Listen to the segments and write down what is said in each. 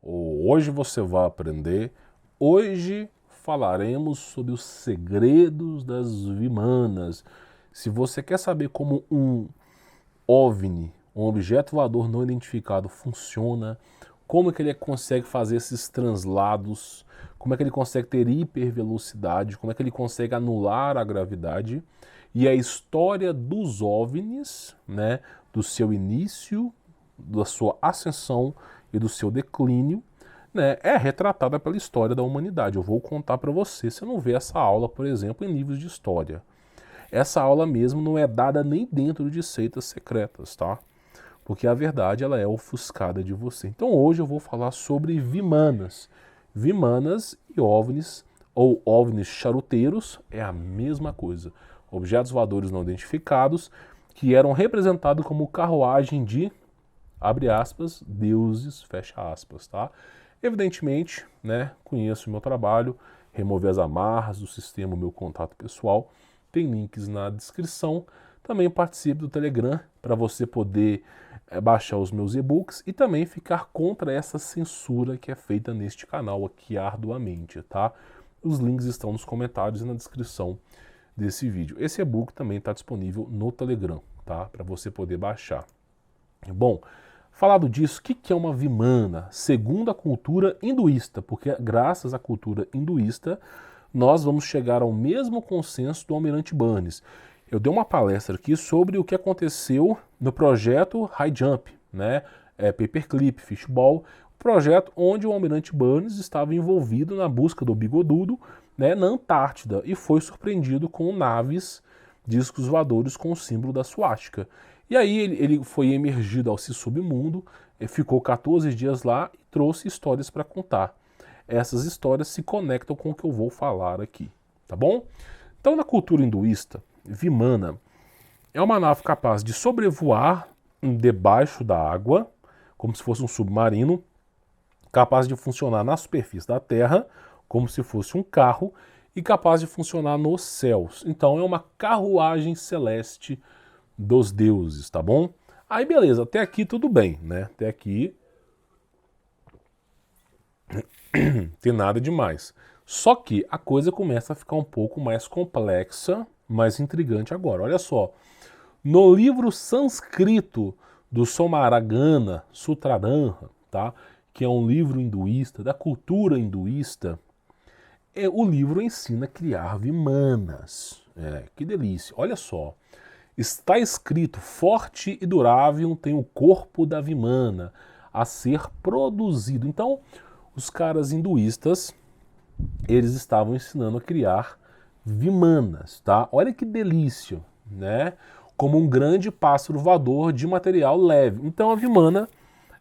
Hoje você vai aprender. Hoje falaremos sobre os segredos das Vimanas. Se você quer saber como um OVNI, um objeto voador não identificado, funciona, como é que ele consegue fazer esses translados, como é que ele consegue ter hipervelocidade, como é que ele consegue anular a gravidade e a história dos OVNIs, né, do seu início, da sua ascensão e do seu declínio, né, é retratada pela história da humanidade. Eu vou contar para você, se eu não ver essa aula, por exemplo, em livros de história. Essa aula mesmo não é dada nem dentro de seitas secretas, tá? Porque a verdade ela é ofuscada de você. Então hoje eu vou falar sobre Vimanas. Vimanas e OVNIs, ou OVNIs charuteiros, é a mesma coisa. Objetos voadores não identificados que eram representados como carruagem de, abre aspas, deuses, fecha aspas, tá? Evidentemente, né, conheço o meu trabalho, remover as amarras do sistema, o meu contato pessoal, tem links na descrição. Também participe do Telegram para você poder baixar os meus e-books e também ficar contra essa censura que é feita neste canal aqui arduamente, tá? Os links estão nos comentários e na descrição desse vídeo. Esse e-book também está disponível no Telegram, tá? Para você poder baixar. Bom, falado disso, o que é uma Vimana? Segundo a cultura hinduísta, porque graças à cultura hinduísta nós vamos chegar ao mesmo consenso do Almirante Burns. Eu dei uma palestra aqui sobre o que aconteceu no projeto High Jump, né? Paperclip, Fishball, projeto onde o Almirante Burns estava envolvido na busca do bigodudo, né, na Antártida e foi surpreendido com naves, discos voadores com o símbolo da suástica. E aí ele foi emergido ao submundo, ficou 14 dias lá e trouxe histórias para contar. Essas histórias se conectam com o que eu vou falar aqui, tá bom? Então, na cultura hinduísta, Vimana é uma nave capaz de sobrevoar debaixo da água, como se fosse um submarino, capaz de funcionar na superfície da Terra, como se fosse um carro, e capaz de funcionar nos céus. Então, é uma carruagem celeste dos deuses, tá bom? Aí, beleza, até aqui tudo bem, né? Até aqui tem nada demais. Só que a coisa começa a ficar um pouco mais complexa, mais intrigante agora. Olha só, no livro sânscrito do Somaragana Sutradhanha, tá? Que é um livro hinduísta, da cultura hinduísta, o livro ensina a criar vimanas. Que delícia. Olha só, está escrito, forte e durável tem o corpo da vimana a ser produzido. Então, os caras hinduístas, eles estavam ensinando a criar vimanas, tá? Olha que delícia, né? Como um grande pássaro voador de material leve. Então a vimana,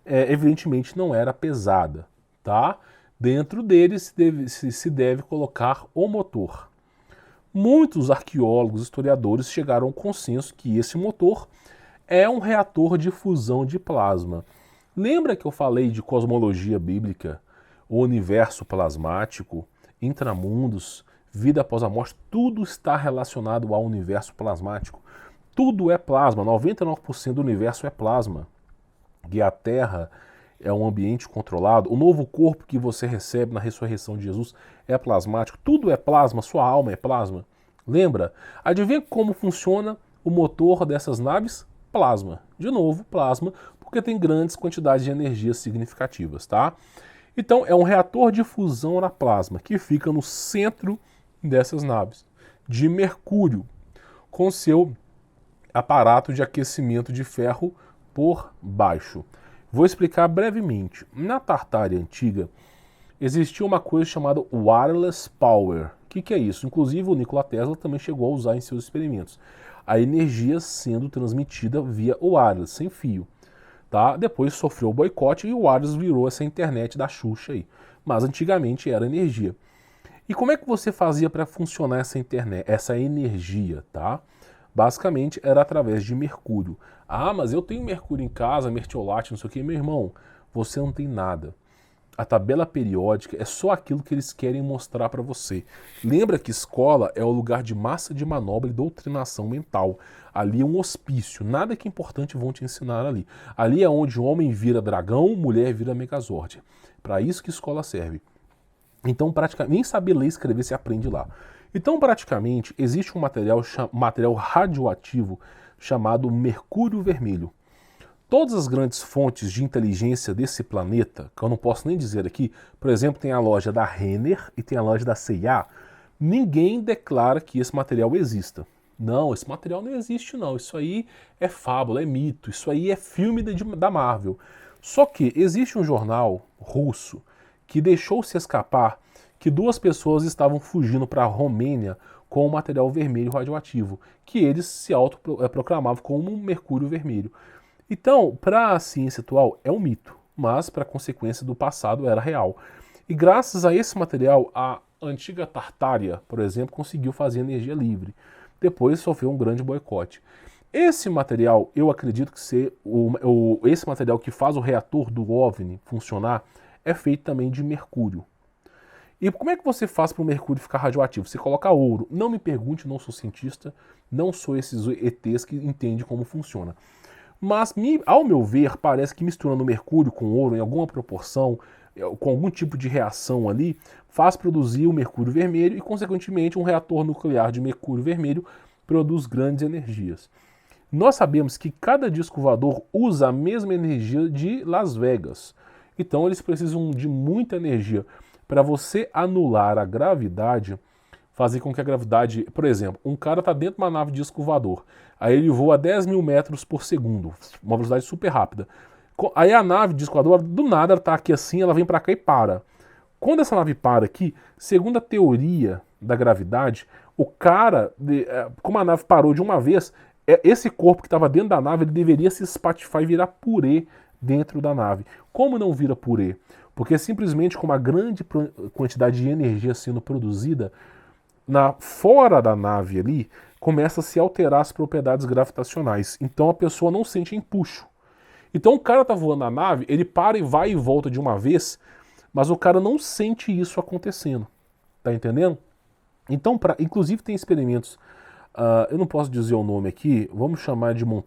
evidentemente, não era pesada, tá? Dentro dele se deve colocar o motor. Muitos arqueólogos, historiadores chegaram ao consenso que esse motor é um reator de fusão de plasma. Lembra que eu falei de cosmologia bíblica? O universo plasmático, intramundos, vida após a morte, tudo está relacionado ao universo plasmático. Tudo é plasma, 99% do universo é plasma. E a Terra é um ambiente controlado. O novo corpo que você recebe na ressurreição de Jesus é plasmático. Tudo é plasma, sua alma é plasma. Lembra? Adivinha como funciona o motor dessas naves? Plasma. De novo, plasma, porque tem grandes quantidades de energia significativas, tá? Então, é um reator de fusão na plasma, que fica no centro dessas naves, de mercúrio, com seu aparato de aquecimento de ferro por baixo. Vou explicar brevemente. Na Tartária antiga, existia uma coisa chamada wireless power. O que é isso? Inclusive, o Nikola Tesla também chegou a usar em seus experimentos. A energia sendo transmitida via wireless, sem fio. Tá? Depois sofreu o boicote e o wireless virou essa internet da Xuxa aí. Mas antigamente era energia. E como é que você fazia para funcionar essa internet, essa energia, tá? Basicamente era através de mercúrio. Ah, mas eu tenho mercúrio em casa, mertiolate, não sei o que. Meu irmão, você não tem nada. A tabela periódica é só aquilo que eles querem mostrar para você. Lembra que escola é o lugar de massa de manobra e doutrinação mental. Ali é um hospício, nada que importante vão te ensinar ali. Ali é onde o homem vira dragão, mulher vira megazord. Para isso que escola serve. Então, praticamente, nem saber ler e escrever se aprende lá. Então, praticamente, existe um material radioativo chamado mercúrio vermelho. Todas as grandes fontes de inteligência desse planeta, que eu não posso nem dizer aqui, por exemplo, tem a loja da Renner e tem a loja da C&A, ninguém declara que esse material exista. Não, esse material não existe não, isso aí é fábula, é mito, isso aí é filme da Marvel. Só que existe um jornal russo que deixou se escapar que 2 pessoas estavam fugindo para a Romênia com o material vermelho radioativo, que eles se autoproclamavam como um mercúrio vermelho. Então, para a ciência atual, é um mito, mas para a consequência do passado era real. E graças a esse material, a antiga Tartária, por exemplo, conseguiu fazer energia livre. Depois sofreu um grande boicote. Esse material, eu acredito que esse material que faz o reator do OVNI funcionar, é feito também de mercúrio. E como é que você faz para o mercúrio ficar radioativo? Você coloca ouro. Não me pergunte, não sou cientista, não sou esses ETs que entendem como funciona. Mas, ao meu ver, parece que misturando mercúrio com ouro em alguma proporção, com algum tipo de reação ali, faz produzir o mercúrio vermelho e, consequentemente, um reator nuclear de mercúrio vermelho produz grandes energias. Nós sabemos que cada disco voador usa a mesma energia de Las Vegas. Então, eles precisam de muita energia. Para você anular a gravidade, fazer com que a gravidade... Por exemplo, um cara está dentro de uma nave de disco voador. Aí ele voa a 10 mil metros por segundo, uma velocidade super rápida. Aí a nave de disco voador, do nada, ela está aqui assim, ela vem para cá e para. Quando essa nave para aqui, segundo a teoria da gravidade, o cara, como a nave parou de uma vez, esse corpo que estava dentro da nave, ele deveria se espatifar e virar purê dentro da nave. Como não vira purê? Porque simplesmente com uma grande quantidade de energia sendo produzida, fora da nave ali, começa a se alterar as propriedades gravitacionais. Então a pessoa não sente empuxo. Então o cara tá voando na nave, ele para e vai e volta de uma vez, mas o cara não sente isso acontecendo. Tá entendendo? Então, inclusive tem experimentos, eu não posso dizer o nome aqui, vamos chamar de... não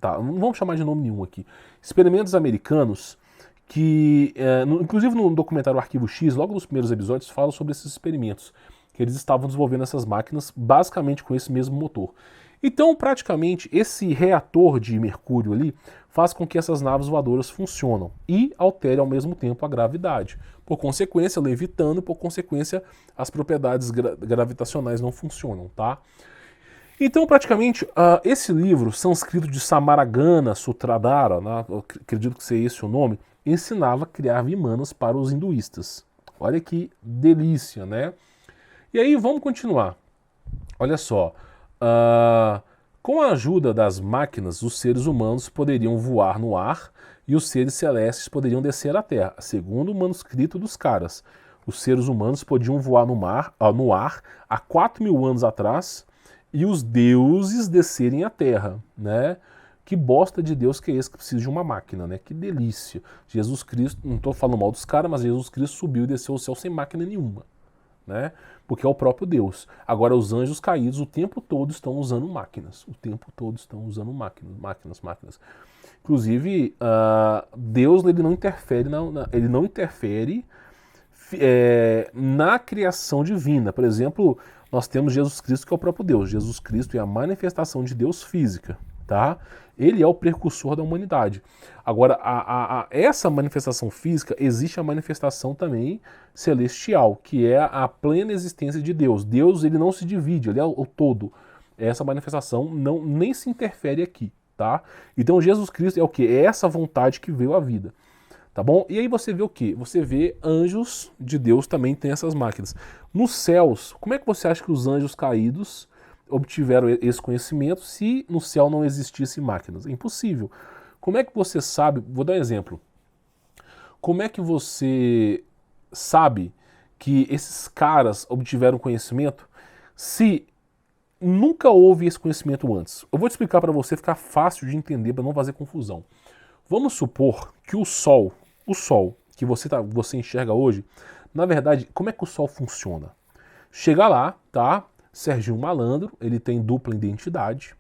vamos chamar de nome nenhum aqui. Experimentos americanos que, inclusive no documentário Arquivo X, logo nos primeiros episódios, falam sobre esses experimentos, que eles estavam desenvolvendo essas máquinas basicamente com esse mesmo motor. Então, praticamente, esse reator de mercúrio ali faz com que essas naves voadoras funcionem e altere ao mesmo tempo a gravidade. Por consequência, levitando, por consequência, as propriedades gravitacionais não funcionam, tá? Então, praticamente, esse livro, sânscrito de Samaragana Sutradhara, né, eu acredito que seja esse o nome, ensinava a criar vimanas para os hinduístas. Olha que delícia, né? E aí, vamos continuar. Olha só. Com a ajuda das máquinas, os seres humanos poderiam voar no ar e os seres celestes poderiam descer à Terra. Segundo o manuscrito dos caras, os seres humanos podiam voar no ar há 4.000 anos atrás e os deuses descerem à Terra, né? Que bosta de Deus que é esse que precisa de uma máquina, né? Que delícia. Jesus Cristo, não estou falando mal dos caras, mas Jesus Cristo subiu e desceu ao céu sem máquina nenhuma, né? Porque é o próprio Deus. Agora, os anjos caídos o tempo todo estão usando máquinas. O tempo todo estão usando máquinas. Inclusive, Deus ele não interfere, na criação divina. Por exemplo, nós temos Jesus Cristo, que é o próprio Deus. Jesus Cristo é a manifestação de Deus física, tá? Ele é o precursor da humanidade. Agora, essa manifestação física, existe a manifestação também celestial, que é a plena existência de Deus. Deus ele não se divide, ele é o todo. Essa manifestação nem se interfere aqui, tá? Então Jesus Cristo é o quê? É essa vontade que veio à vida, tá bom? E aí você vê o quê? Você vê anjos de Deus também tem essas máquinas. Nos céus, como é que você acha que os anjos caídos obtiveram esse conhecimento se no céu não existissem máquinas? É impossível. Como é que você sabe? Vou dar um exemplo. Como é que você sabe que esses caras obtiveram conhecimento se nunca houve esse conhecimento antes? Eu vou te explicar para você ficar fácil de entender, para não fazer confusão. Vamos supor que o Sol que você enxerga hoje, na verdade, como é que o Sol funciona? Chega lá, tá? Serginho Malandro, ele tem dupla identidade,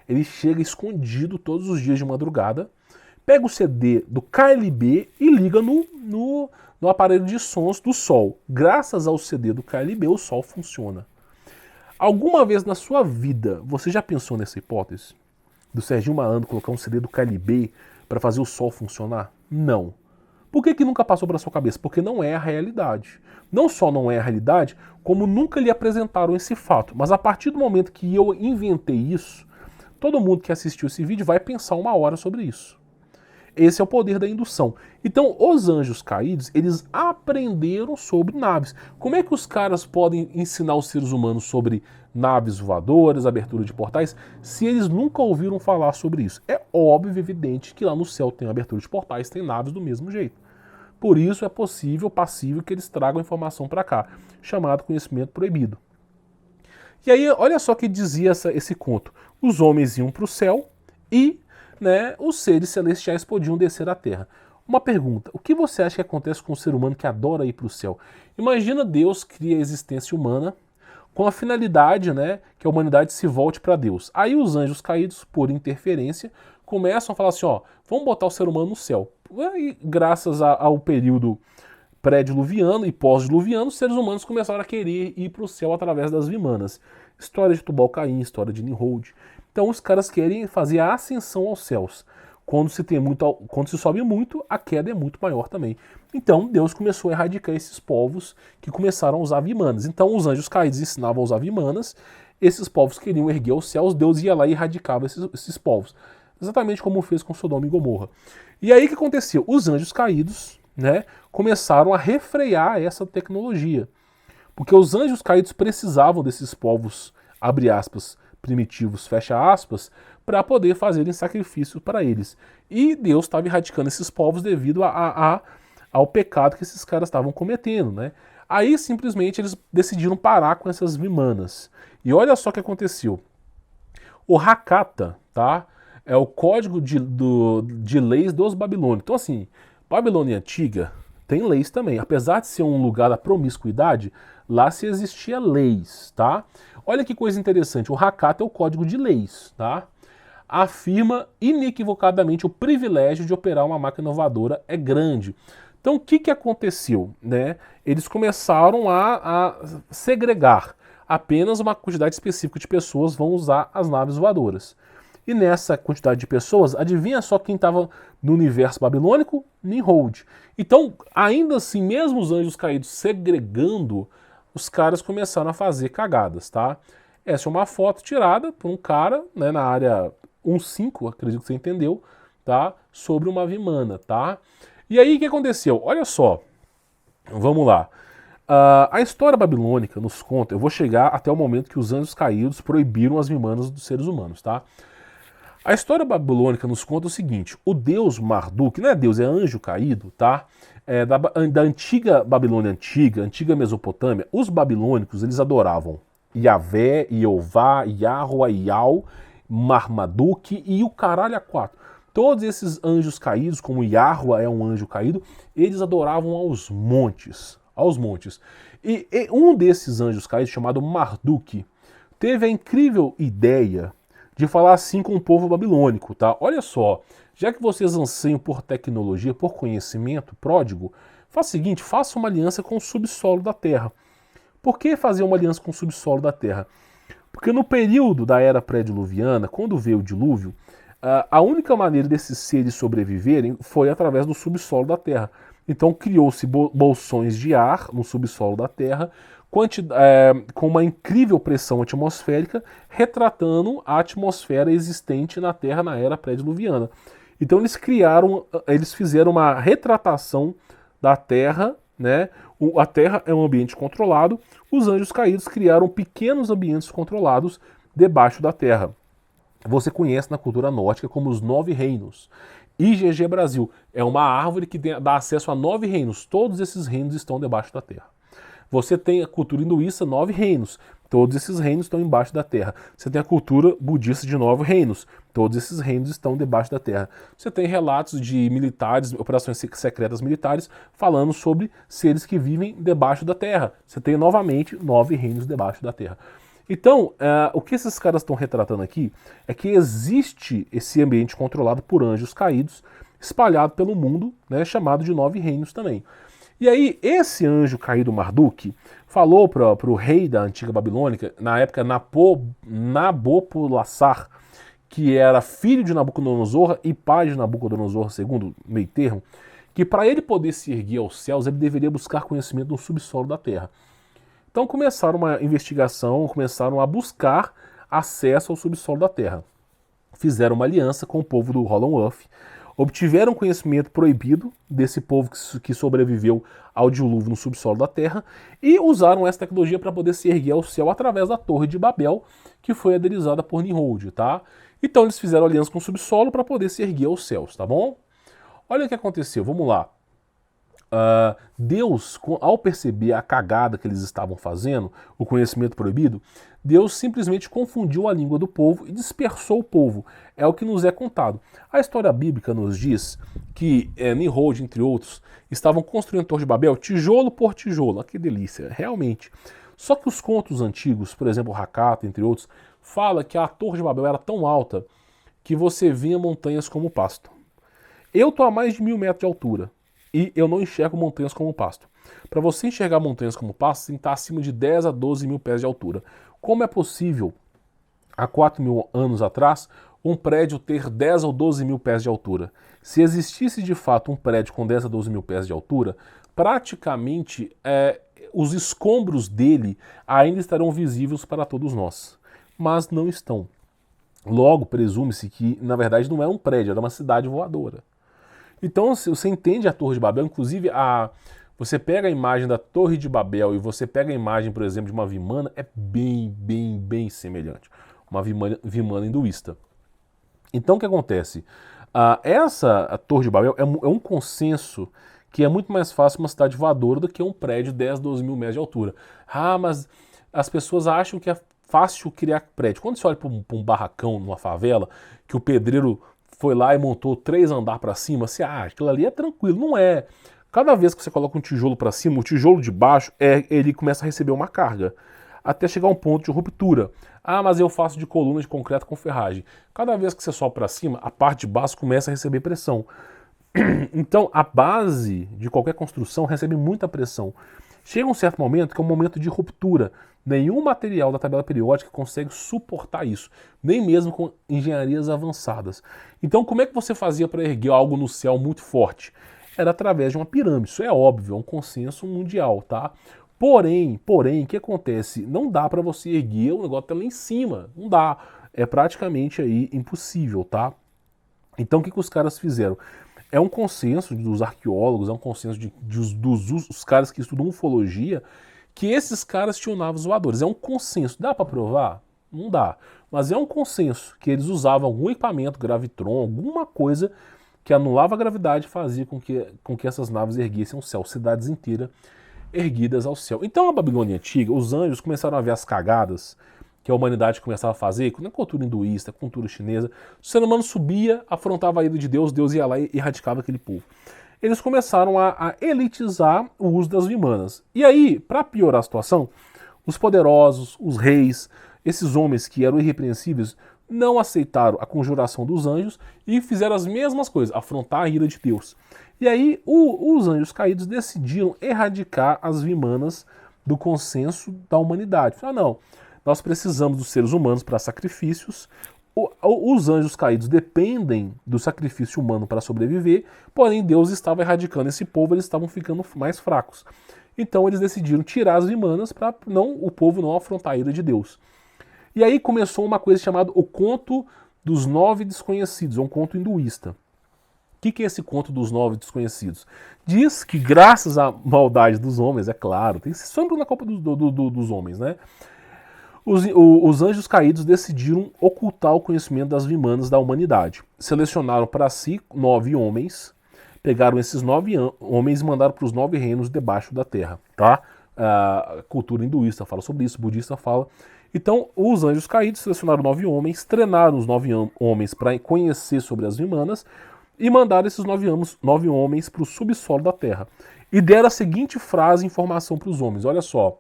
ele chega escondido todos os dias de madrugada, pega o CD do KLB e liga no aparelho de sons do Sol. Graças ao CD do KLB, o Sol funciona. Alguma vez na sua vida, você já pensou nessa hipótese? Do Serginho Malandro colocar um CD do KLB para fazer o Sol funcionar? Não. Por que nunca passou pela sua cabeça? Porque não é a realidade. Não só não é a realidade, como nunca lhe apresentaram esse fato. Mas a partir do momento que eu inventei isso, todo mundo que assistiu esse vídeo vai pensar uma hora sobre isso. Esse é o poder da indução. Então, os anjos caídos, eles aprenderam sobre naves. Como é que os caras podem ensinar os seres humanos sobre naves voadoras, abertura de portais, se eles nunca ouviram falar sobre isso? É óbvio e evidente que lá no céu tem abertura de portais, tem naves do mesmo jeito. Por isso é passível que eles tragam informação para cá, chamado conhecimento proibido. E aí, olha só o que dizia esse conto. Os homens iam para o céu e os seres celestiais podiam descer à Terra. Uma pergunta, o que você acha que acontece com o ser humano que adora ir para o céu? Imagina Deus cria a existência humana com a finalidade que a humanidade se volte para Deus. Aí os anjos caídos, por interferência, começam a falar assim, vamos botar o ser humano no céu. E graças ao período pré-diluviano e pós-diluviano, os seres humanos começaram a querer ir para o céu através das vimanas. História de Tubal-Caim, história de Nimrod. Então os caras querem fazer a ascensão aos céus. Quando se sobe muito, a queda é muito maior também. Então Deus começou a erradicar esses povos que começaram a usar vimanas. Então os anjos caídos ensinavam a usar vimanas, esses povos queriam erguer aos céus, Deus ia lá e erradicava esses povos. Exatamente como fez com Sodoma e Gomorra. E aí o que aconteceu? Os anjos caídos começaram a refrear essa tecnologia. Porque os anjos caídos precisavam desses povos, abre aspas, primitivos, fecha aspas, para poder fazerem sacrifício para eles. E Deus estava erradicando esses povos devido ao pecado que esses caras estavam cometendo. Aí simplesmente eles decidiram parar com essas vimanas. E olha só o que aconteceu. O Hakata, é o código de leis dos babilônios. Então assim, Babilônia Antiga tem leis também. Apesar de ser um lugar da promiscuidade, lá se existia leis, Olha que coisa interessante, o Hakata é o código de leis, Afirma inequivocadamente o privilégio de operar uma máquina voadora é grande. Então o que aconteceu? Eles começaram a segregar. Apenas uma quantidade específica de pessoas vão usar as naves voadoras. E nessa quantidade de pessoas, adivinha só quem estava no universo babilônico? Nimrod. Então, ainda assim, mesmo os anjos caídos segregando, os caras começaram a fazer cagadas, Essa é uma foto tirada por um cara, na área 1.5, acredito que você entendeu, sobre uma vimana, E aí o que aconteceu? Olha só, vamos lá. A história babilônica nos conta, eu vou chegar até o momento que os anjos caídos proibiram as vimanas dos seres humanos, A história babilônica nos conta o seguinte, o deus Marduk, não é deus, é anjo caído, da antiga Babilônia antiga Mesopotâmia, os babilônicos, eles adoravam Yahvé, Jeová, Yahweh, Yau, Marmaduk e o caralho a quatro. Todos esses anjos caídos, como Yahweh é um anjo caído, eles adoravam aos montes. E um desses anjos caídos, chamado Marduk, teve a incrível ideia de falar assim com o povo babilônico, Olha só, já que vocês anseiam por tecnologia, por conhecimento pródigo, faça o seguinte, faça uma aliança com o subsolo da Terra. Por que fazer uma aliança com o subsolo da Terra? Porque no período da era pré-diluviana, quando veio o dilúvio, a única maneira desses seres sobreviverem foi através do subsolo da Terra. Então criou-se bolsões de ar no subsolo da Terra, com uma incrível pressão atmosférica, retratando a atmosfera existente na Terra na era pré-diluviana. Então eles fizeram uma retratação da Terra, A Terra é um ambiente controlado, os anjos caídos criaram pequenos ambientes controlados debaixo da Terra. Você conhece na cultura nórdica como os 9 reinos. IGG Brasil é uma árvore que dá acesso a 9 reinos. Todos esses reinos estão debaixo da Terra. Você tem a cultura hinduísta, 9 reinos. Todos esses reinos estão embaixo da Terra. Você tem a cultura budista de 9 reinos. Todos esses reinos estão debaixo da Terra. Você tem relatos de militares, operações secretas militares, falando sobre seres que vivem debaixo da Terra. Você tem novamente 9 reinos debaixo da Terra. Então, o que esses caras estão retratando aqui é que existe esse ambiente controlado por anjos caídos espalhado pelo mundo, né, chamado de 9 reinos também. E aí, esse anjo caído Marduk falou para o rei da antiga Babilônica, na época Nabopolassar, que era filho de Nabucodonosor e pai de Nabucodonosor, segundo meio termo, que para ele poder se erguer aos céus, ele deveria buscar conhecimento no subsolo da terra. Então começaram uma investigação, começaram a buscar acesso ao subsolo da terra. Fizeram uma aliança com o povo do Hollow-Earth, obtiveram conhecimento proibido desse povo que sobreviveu ao dilúvio no subsolo da terra e usaram essa tecnologia para poder se erguer ao céu através da Torre de Babel, que foi aderizada por Nimrod, tá? Então eles fizeram aliança com o subsolo para poder se erguer aos céus, tá bom? Olha o que aconteceu, vamos lá. Deus, ao perceber a cagada que eles estavam fazendo, o conhecimento proibido, Deus simplesmente confundiu a língua do povo e dispersou o povo. É o que nos é contado. A história bíblica nos diz que Nimrod, entre outros, estavam construindo a Torre de Babel tijolo por tijolo. Que delícia, realmente. Só que os contos antigos, por exemplo, o Hakata, entre outros, fala que a Torre de Babel era tão alta que você via montanhas como pasto. Eu estou a mais de 1000 metros de altura e eu não enxergo montanhas como pasto. Para você enxergar montanhas como pasto, você tem que estar acima de 10 a 12 mil pés de altura. Como é possível, há 4.000 anos atrás, um prédio ter 10 ou 12 mil pés de altura? Se existisse de fato um prédio com 10 a 12 mil pés de altura, praticamente os escombros dele ainda estarão visíveis para todos nós. Mas não estão. Logo, presume-se que, na verdade, não era um prédio, era uma cidade voadora. Então, se você entende a Torre de Babel, inclusive você pega a imagem da Torre de Babel e você pega a imagem, por exemplo, de uma Vimana, é bem semelhante. Uma Vimana hinduísta. Então, o que acontece? A Torre de Babel é um consenso que é muito mais fácil uma cidade voadora do que um prédio de 10, 12 mil metros de altura. Mas as pessoas acham que é fácil criar prédio. Quando você olha para um barracão numa favela, que o pedreiro foi lá e montou 3 andares para cima, você acha aquilo ali é tranquilo. Não é. Cada vez que você coloca um tijolo para cima, o tijolo de baixo, ele começa a receber uma carga, até chegar a um ponto de ruptura. Mas eu faço de coluna de concreto com ferragem. Cada vez que você sobe para cima, a parte de baixo começa a receber pressão. Então, a base de qualquer construção recebe muita pressão. Chega um certo momento que é um momento de ruptura. Nenhum material da tabela periódica consegue suportar isso, nem mesmo com engenharias avançadas. Então, como é que você fazia para erguer algo no céu muito forte? Era através de uma pirâmide. Isso é óbvio, é um consenso mundial, tá? Porém, o que acontece? Não dá para você erguer o negócio até lá em cima. Não dá. É praticamente aí impossível, tá? Então, o que os caras fizeram? É um consenso dos arqueólogos, é um consenso dos caras que estudam ufologia, que esses caras tinham naves voadoras. É um consenso. Dá para provar? Não dá. Mas é um consenso que eles usavam algum equipamento, gravitron, alguma coisa que anulava a gravidade e fazia com que essas naves erguessem o céu, cidades inteiras erguidas ao céu. Então, na Babilônia Antiga, os anjos começaram a ver as cagadas que a humanidade começava a fazer, na cultura hinduísta, cultura chinesa. O ser humano subia, afrontava a ira de Deus, Deus ia lá e erradicava aquele povo. Eles começaram a elitizar o uso das vimanas. E aí, para piorar a situação, os poderosos, os reis, esses homens que eram irrepreensíveis, não aceitaram a conjuração dos anjos e fizeram as mesmas coisas, afrontar a ira de Deus. E aí, os anjos caídos decidiram erradicar as vimanas do consenso da humanidade. Não, nós precisamos dos seres humanos para sacrifícios. Os anjos caídos dependem do sacrifício humano para sobreviver, porém Deus estava erradicando esse povo, eles estavam ficando mais fracos. Então eles decidiram tirar as vimanas para o povo não afrontar a ira de Deus. E aí começou uma coisa chamada o Conto dos 9 Desconhecidos, é um conto hinduísta. O que é esse Conto dos 9 Desconhecidos? Diz que graças à maldade dos homens, é claro, tem sempre na culpa dos homens, né? Os anjos caídos decidiram ocultar o conhecimento das vimanas da humanidade. Selecionaram para si 9 homens, pegaram esses 9 homens e mandaram para os 9 reinos debaixo da terra. Tá? A cultura hinduísta fala sobre isso, budista fala. Então, os anjos caídos selecionaram 9 homens, treinaram os 9 homens para conhecer sobre as vimanas e mandaram esses 9 homens para o subsolo da terra. E deram a seguinte frase, informação para os homens, olha só.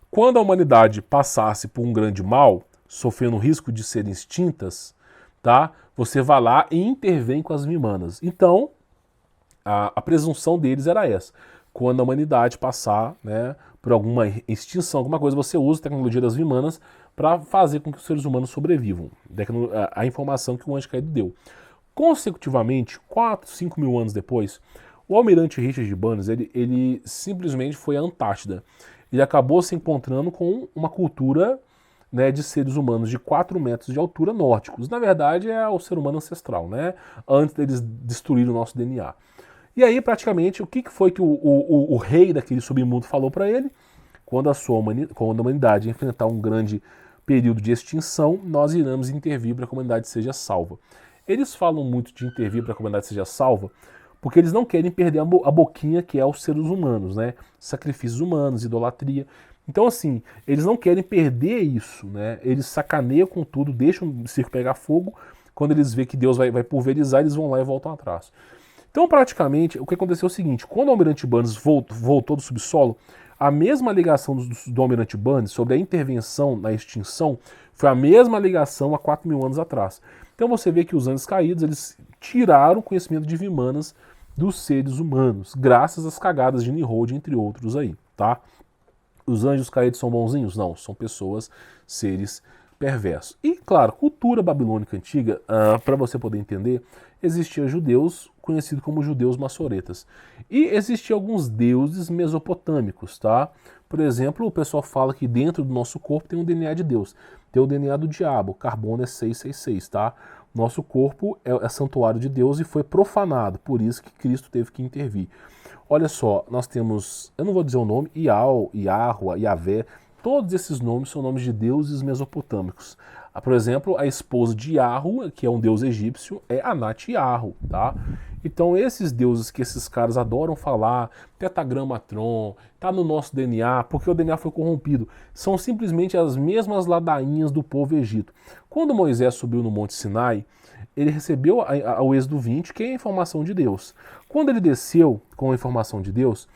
Quando a humanidade passasse por um grande mal, sofrendo o risco de serem extintas, tá? Você vai lá e intervém com as vimanas. Então, a presunção deles era essa. Quando a humanidade passar, né, por alguma extinção, alguma coisa, você usa a tecnologia das vimanas para fazer com que os seres humanos sobrevivam. A informação que o anjo caído deu. Consecutivamente, 4, 5 mil anos depois, o almirante Richard Burns, ele simplesmente foi à Antártida. Ele acabou se encontrando com uma cultura, né, de seres humanos de 4 metros de altura nórdicos. Na verdade, é o ser humano ancestral, né? Antes deles destruírem o nosso DNA. E aí, praticamente, o que foi que o rei daquele submundo falou para ele? Quando a humanidade enfrentar um grande período de extinção, nós iremos intervir para que a humanidade seja salva. Eles falam muito de intervir para que a humanidade seja salva porque eles não querem perder a boquinha que é os seres humanos, né? Sacrifícios humanos, idolatria. Então, assim, eles não querem perder isso, né? Eles sacaneiam com tudo, deixam o circo pegar fogo. Quando eles veem que Deus vai pulverizar, eles vão lá e voltam atrás. Então, praticamente, o que aconteceu é o seguinte: quando o Almirante Burns voltou do subsolo, a mesma alegação do Almirante Burns sobre a intervenção na extinção foi a mesma alegação há 4 mil anos atrás. Então você vê que os anjos caídos, eles tiraram o conhecimento de vimanas dos seres humanos, graças às cagadas de Nimrod, entre outros aí, tá? Os anjos caídos são bonzinhos? Não, são pessoas, seres perversos. E, claro, cultura babilônica antiga, para você poder entender, existiam judeus conhecidos como judeus maçoretas. E existiam alguns deuses mesopotâmicos, tá? Por exemplo, o pessoal fala que dentro do nosso corpo tem um DNA de Deus. Tem o DNA do diabo, carbono é 666, tá? Nosso corpo é santuário de Deus e foi profanado, por isso que Cristo teve que intervir. Olha só, nós temos, eu não vou dizer o nome, Ial, Iahua, Iavé, todos esses nomes são nomes de deuses mesopotâmicos. Por exemplo, a esposa de Iahua, que é um deus egípcio, é Anat Iarru, tá? Então esses deuses que esses caras adoram falar, Tetragrammatron, tá no nosso DNA, porque o DNA foi corrompido, são simplesmente as mesmas ladainhas do povo egito. Quando Moisés subiu no Monte Sinai, ele recebeu o Êxodo 20, que é a informação de Deus. Quando ele desceu com a informação de Deus,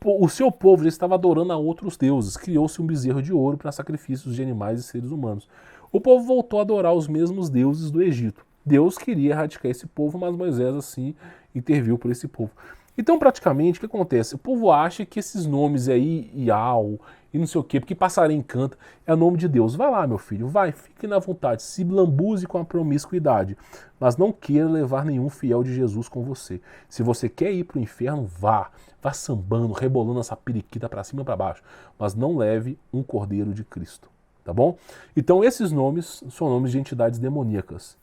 o seu povo já estava adorando a outros deuses. Criou-se um bezerro de ouro para sacrifícios de animais e seres humanos. O povo voltou a adorar os mesmos deuses do Egito. Deus queria erradicar esse povo, mas Moisés assim interviu por esse povo. Então, praticamente, o que acontece? O povo acha que esses nomes aí, Ial e não sei o quê, porque passarinho canta, é o nome de Deus. Vai lá, meu filho, vai, fique na vontade, se lambuze com a promiscuidade, mas não queira levar nenhum fiel de Jesus com você. Se você quer ir para o inferno, vá sambando, rebolando essa periquita para cima e para baixo, mas não leve um cordeiro de Cristo, tá bom? Então, esses nomes são nomes de entidades demoníacas,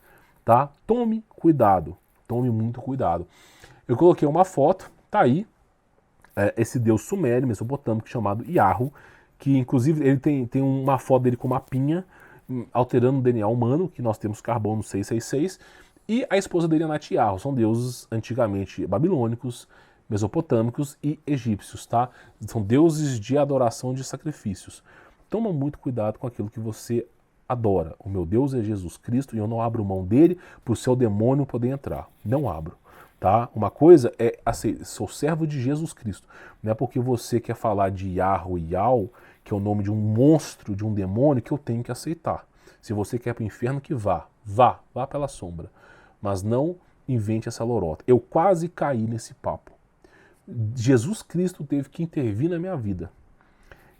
tá? Tome cuidado, tome muito cuidado. Eu coloquei uma foto, tá aí, esse deus sumério, mesopotâmico, chamado Iarru, que inclusive ele tem uma foto dele com uma pinha, alterando o DNA humano, que nós temos carbono 666, e a esposa dele é Anat Iarru. São deuses antigamente babilônicos, mesopotâmicos e egípcios, tá? São deuses de adoração de sacrifícios. Toma muito cuidado com aquilo que você adora. O meu Deus é Jesus Cristo e eu não abro mão dele para o seu demônio poder entrar. Não abro. Tá? Uma coisa é assim, sou servo de Jesus Cristo. Não é porque você quer falar de Iarru e Ial, que é o nome de um monstro, de um demônio, que eu tenho que aceitar. Se você quer para o inferno, que vá pela sombra. Mas não invente essa lorota. Eu quase caí nesse papo. Jesus Cristo teve que intervir na minha vida.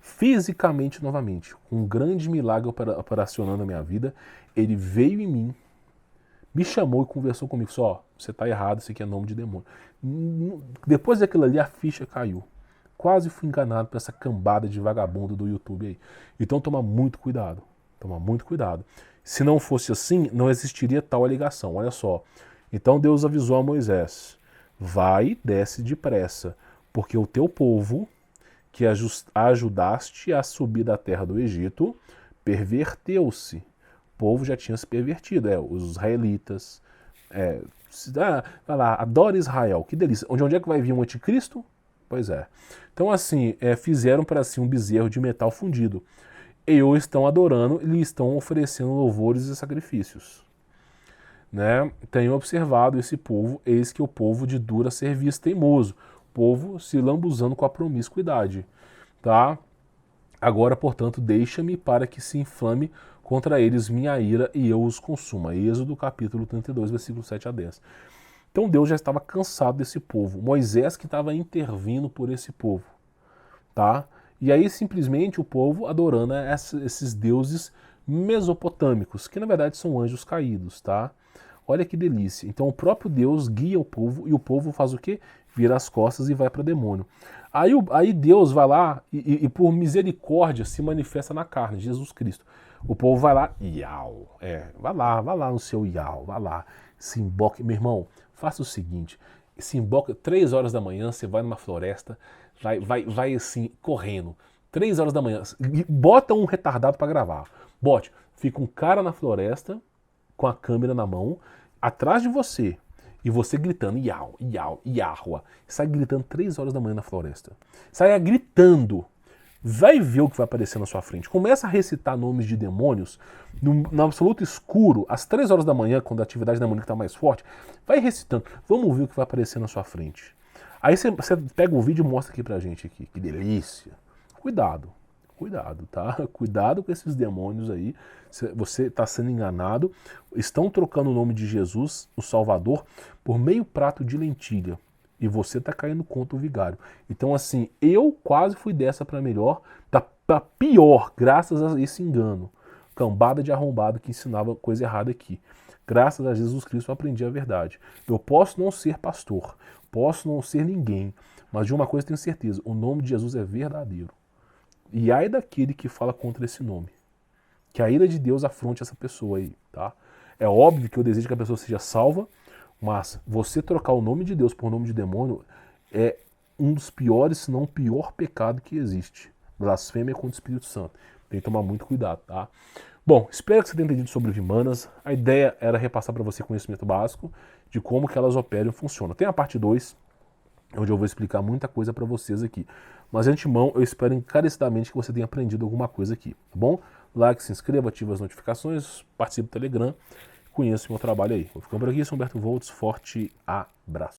Fisicamente novamente. Um grande milagre operacionando na minha vida. Ele veio em mim, me chamou e conversou comigo, só, você está errado, isso aqui é nome de demônio. Depois daquilo ali, a ficha caiu. Quase fui enganado por essa cambada de vagabundo do YouTube aí. Então toma muito cuidado, toma muito cuidado. Se não fosse assim, não existiria tal alegação, olha só. Então Deus avisou a Moisés, vai e desce depressa, porque o teu povo, que ajudaste a subir da terra do Egito, perverteu-se. Povo já tinha se pervertido, os israelitas, vai lá, adora Israel, que delícia. Onde é que vai vir um anticristo? Pois é. Então assim, fizeram para si um bezerro de metal fundido, e o estão adorando e lhe estão oferecendo louvores e sacrifícios. Né? Tenho observado esse povo, eis que o povo de dura serviço teimoso, povo se lambuzando com a promiscuidade, tá? Agora, portanto, deixa-me para que se inflame contra eles minha ira e eu os consuma. Êxodo capítulo 32, versículo 7 a 10. Então Deus já estava cansado desse povo. Moisés que estava intervindo por esse povo. Tá? E aí simplesmente o povo adorando esses deuses mesopotâmicos, que na verdade são anjos caídos. Tá? Olha que delícia. Então o próprio Deus guia o povo e o povo faz o quê? Vira as costas e vai para o demônio. Aí Deus vai lá e por misericórdia se manifesta na carne, Jesus Cristo. O povo vai lá, iau, vai lá no seu iau, vai lá, se emboque. Meu irmão, faça o seguinte, se emboca 3 horas da manhã, você vai numa floresta, vai assim, correndo, 3 horas da manhã, bota um retardado para gravar, fica um cara na floresta, com a câmera na mão, atrás de você, e você gritando, iau, iau, iahua, sai gritando 3 horas da manhã na floresta, sai gritando. Vai ver o que vai aparecer na sua frente. Começa a recitar nomes de demônios no absoluto escuro, às 3 horas da manhã, quando a atividade demoníaca está mais forte. Vai recitando. Vamos ver o que vai aparecer na sua frente. Aí você pega o vídeo e mostra aqui pra gente. Aqui. Que delícia. Cuidado, tá? Cuidado com esses demônios aí. Você está sendo enganado. Estão trocando o nome de Jesus, o Salvador, por meio prato de lentilha. E você está caindo contra o vigário. Então, assim, eu quase fui dessa para melhor, para pior, graças a esse engano. Cambada de arrombado que ensinava coisa errada aqui. Graças a Jesus Cristo eu aprendi a verdade. Eu posso não ser pastor, posso não ser ninguém, mas de uma coisa tenho certeza, o nome de Jesus é verdadeiro. E ai daquele que fala contra esse nome. Que a ira de Deus afronte essa pessoa aí, tá? É óbvio que eu desejo que a pessoa seja salva, mas você trocar o nome de Deus por nome de demônio é um dos piores, se não o pior pecado que existe. Blasfêmia contra o Espírito Santo. Tem que tomar muito cuidado, tá? Bom, espero que você tenha entendido sobre Vimanas. A ideia era repassar para você conhecimento básico de como que elas operam e funcionam. Tem a parte 2, onde eu vou explicar muita coisa para vocês aqui. Mas de antemão, eu espero encarecidamente que você tenha aprendido alguma coisa aqui, tá bom? Like, se inscreva, ative as notificações, participe do Telegram. Conheça o meu trabalho aí. Vou ficando por aqui, sou Humberto Volts, forte abraço.